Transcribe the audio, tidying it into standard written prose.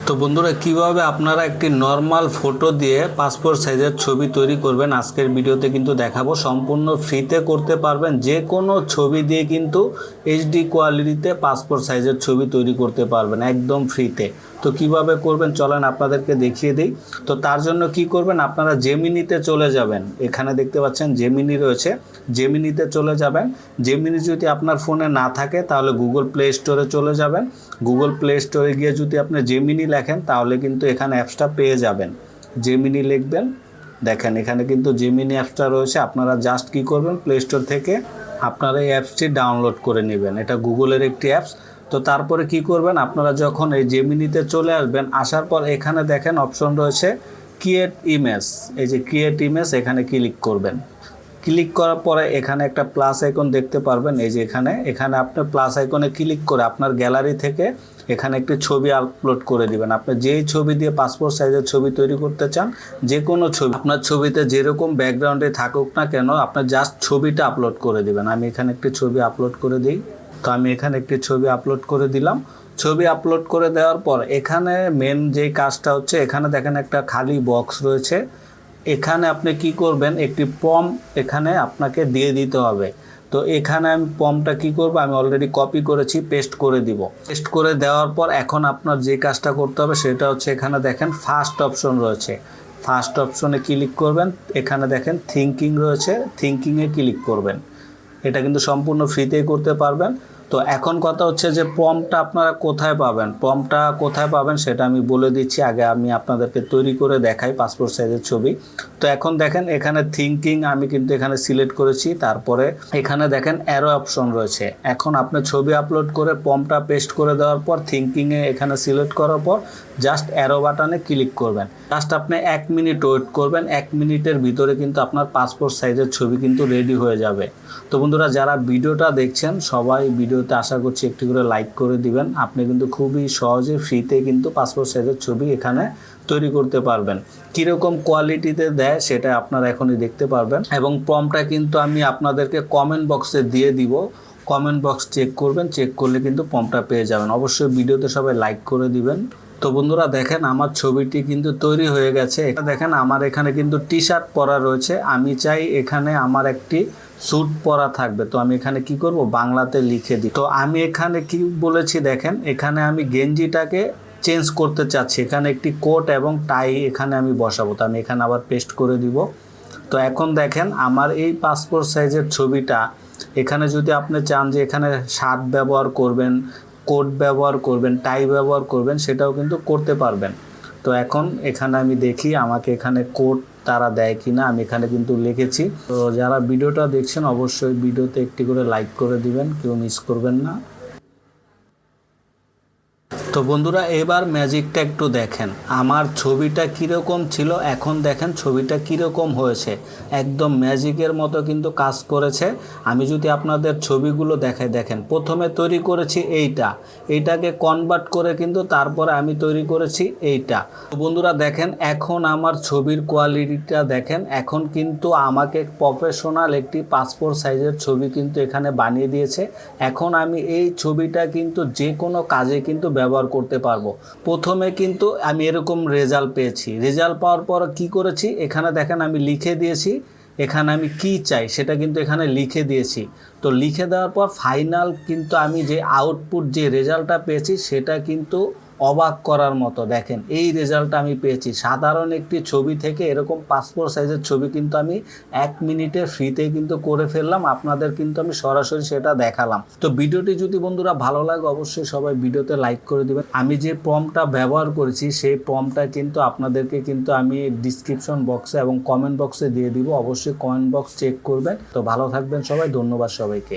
তো বন্ধুরা কিভাবে আপনারা একটি নর্মাল ফটো দিয়ে পাসপোর্ট সাইজের ছবি তৈরি করবেন আজকের ভিডিওতে কিন্তু দেখাবো। সম্পূর্ণ ফ্রিতে করতে পারবেন, যে কোনো ছবি দিয়ে কিন্তু এইচডি কোয়ালিটিতে পাসপোর্ট সাইজের ছবি তৈরি করতে পারবেন একদম ফ্রিতে। তো কিভাবে করবেন চলেন আপনাদেরকে দেখিয়ে দিই। তো তার জন্য কি করবেন, আপনারা জেমিনিতে চলে যাবেন। এখানে দেখতে পাচ্ছেন জেমিনি রয়েছে, জেমিনিতে চলে যাবেন। জেমিনি যদি আপনার ফোনে না থাকে তাহলে গুগল প্লে স্টোরে চলে যাবেন। গুগল প্লে স্টোরে গিয়ে যদি আপনি জেমিনি লেখেন তাহলে কিন্তু এখানে অ্যাপসটা পেয়ে যাবেন। জেমিনি লিখবেন, দেখেন এখানে কিন্তু জেমিনি অ্যাপসটা রয়েছে। আপনারা জাস্ট কি করবেন, প্লে স্টোর থেকে আপনারা এই অ্যাপসটি ডাউনলোড করে নেবেন। এটা গুগলের একটি অ্যাপস। তো তারপরে কি করবেন, আপনারা যখন এই জেমিনিতে চলে আসবেন, আসার পর এখানে দেখেন অপশন রয়েছে ক্রিয়েট ইমেজ। এই যে ক্রিয়েট ইমেজ, এখানে ক্লিক করবেন। ক্লিক করার পরে এখানে একটা প্লাস আইকন দেখতে পারবেন। এই যে এখানে আপনি প্লাস আইকনে ক্লিক করে আপনার গ্যালারি থেকে এখানে একটি ছবি আপলোড করে দিবেন। আপনি যেই ছবি দিয়ে পাসপোর্ট সাইজের ছবি তৈরি করতে চান, যে কোনো ছবি, আপনার ছবিতে যেরকম ব্যাকগ্রাউন্ডে থাকুক না কেন, আপনার জাস্ট ছবিটা আপলোড করে দিবেন। আমি এখানে একটি ছবি আপলোড করে দিই। তো আমি এখানে একটি ছবি আপলোড করে দিলাম। ছবি আপলোড করে দেওয়ার পর এখানে মেন যেই কাজটা হচ্ছে, এখানে দেখেন একটা খালি বক্স রয়েছে। এখানে আপনি কি করবেন, একটি প্রম্পট এখানে আপনাকে দিয়ে দিতে হবে। তো এখানে আমি প্রম্পটটা কি করব, আমি অলরেডি কপি করেছি, পেস্ট করে দিব। পেস্ট করে দেওয়ার পর এখন আপনার যে কাজটা করতে হবে সেটা হচ্ছে, এখানে দেখেন ফার্স্ট অপশন রয়েছে, ফার্স্ট অপশনে ক্লিক করবেন। এখানে দেখেন থিঙ্কিং রয়েছে, থিঙ্কিংয়ে ক্লিক করবেন। এটা কিন্তু সম্পূর্ণ ফ্রিতেই করতে পারবেন। তো এখন কথা হচ্ছে যে প্রম্পটটা আপনারা কোথায় পাবেন, প্রম্পটটা কোথায় পাবেন সেটা আমি বলে দিচ্ছি। আগে আমি আপনাদেরকে তৈরি করে দেখাই পাসপোর্ট সাইজের ছবি। তো এখন দেখেন এখানে থিঙ্কিং আমি কিন্তু এখানে সিলেক্ট করেছি। তারপরে এখানে দেখেন অ্যারো অপশন রয়েছে। এখন আপনি ছবি আপলোড করে প্রম্পটটা পেস্ট করে দেওয়ার পর থিঙ্কিংয়ে এখানে সিলেক্ট করার পর জাস্ট অ্যারো বাটনে ক্লিক করবেন। জাস্ট আপনি 1 মিনিট ওয়েট করবেন। 1 মিনিটের ভিতরে কিন্তু আপনার পাসপোর্ট সাইজের ছবি কিন্তু রেডি হয়ে যাবে। তো বন্ধুরা যারা ভিডিওটা দেখছেন সবাই ভিডিওতে আশা করছি একটি করে লাইক করে দিবেন। আপনি কিন্তু খুবই সহজে ফ্রিতে কিন্তু পাসপোর্ট সাইজের ছবি এখানে তৈরি করতে পারবেন। কীরকম কোয়ালিটিতে দেয় সেটা আপনারা এখনই দেখতে পারবেন। এবং প্রম্পটটা কিন্তু আমি আপনাদেরকে কমেন্ট বক্সে দিয়ে দিব। কমেন্ট বক্স চেক করবেন, চেক করলে কিন্তু প্রম্পটটা পেয়ে যাবেন। অবশ্যই ভিডিওতে সবাই লাইক করে দিবেন। তো বন্ধুরা দেখেন আমার ছবিটি কিন্তু তৈরি হয়ে গেছে। এটা দেখেন আমার এখানে কিন্তু টি শার্ট পরা রয়েছে। আমি চাই এখানে আমার একটি স্যুট পরা থাকবে। তো আমি এখানে কি করব, বাংলাতে লিখে দিই। তো আমি এখানে কি বলেছি দেখেন, এখানে আমি গেঞ্জিটাকে চেঞ্জ করতে চাচ্ছি। এখানে একটি কোট এবং টাই এখানে আমি বসাবো। তো আমি এখানে আবার পেস্ট করে দিব। তো এখন দেখেন আমার এই পাসপোর্ট সাইজের ছবিটা এখানে যদি আপনি চান যে এখানে শার্ট ব্যবহার করবেন, কোট ব্যবহার করবেন, টাই ব্যবহার করবেন, সেটাও কিন্তু করতে পারবেন। তো এখন এখানে আমি দেখি আমাকে এখানে কোট তারা দেয় কিনা। আমি এখানে কিন্তু লিখেছি। তো যারা ভিডিওটা দেখছেন অবশ্যই ভিডিওতে একটি করে লাইক করে দিবেন, কেউ মিস করবেন না। তো বন্ধুরা এবার ম্যাজিকটা একটু দেখেন, আমার ছবিটা কীরকম ছিল, এখন দেখেন ছবিটা কীরকম হয়েছে। একদম ম্যাজিকের মতো কিন্তু কাজ করেছে। আমি যদি আপনাদের ছবিগুলো দেখাই, দেখেন প্রথমে তৈরি করেছি এইটাকে কনভার্ট করে কিন্তু তারপরে আমি তৈরি করেছি এইটা। তো বন্ধুরা দেখেন এখন আমার ছবির কোয়ালিটিটা দেখেন। এখন কিন্তু আমাকে প্রফেশনাল একটি পাসপোর্ট সাইজের ছবি কিন্তু এখানে বানিয়ে দিয়েছে। এখন আমি এই ছবিটা কিন্তু যে কোনো কাজে কিন্তু ব্যবহার করতে পারবো। প্রথমে কিন্তু আমি এরকম রেজাল্ট পেয়েছি। রেজাল্ট পাওয়ার পর কি করেছি, এখানে দেখেন আমি লিখে দিয়েছি এখানে আমি কি চাই সেটা কিন্তু এখানে লিখে দিয়েছি। তো লিখে দেওয়ার পর ফাইনাল কিন্তু আমি যে আউটপুট, যে রেজাল্টটা পেয়েছি সেটা কিন্তু অবাক করার মতো। দেখেন এই রেজাল্টটা আমি পেয়েছি। সাধারণ একটি ছবি থেকে এরকম পাসপোর্ট সাইজের ছবি কিন্তু আমি 1 মিনিটে ফ্রিতে কিন্তু করে ফেললাম। আপনাদের কিন্তু আমি সরাসরি সেটা দেখালাম। তো ভিডিওটি যদি বন্ধুরা ভালো লাগে অবশ্যই সবাই ভিডিওতে লাইক করে দিবেন। আমি যে প্রম্পটটা ব্যবহার করেছি সেই প্রম্পটটা কিন্তু আপনাদেরকে কিন্তু আমি ডিসক্রিপশন বক্সে এবং কমেন্ট বক্সে দিয়ে দিব। অবশ্যই কমেন্ট বক্স চেক করবেন। তো ভালো থাকবেন সবাই, ধন্যবাদ সবাইকে।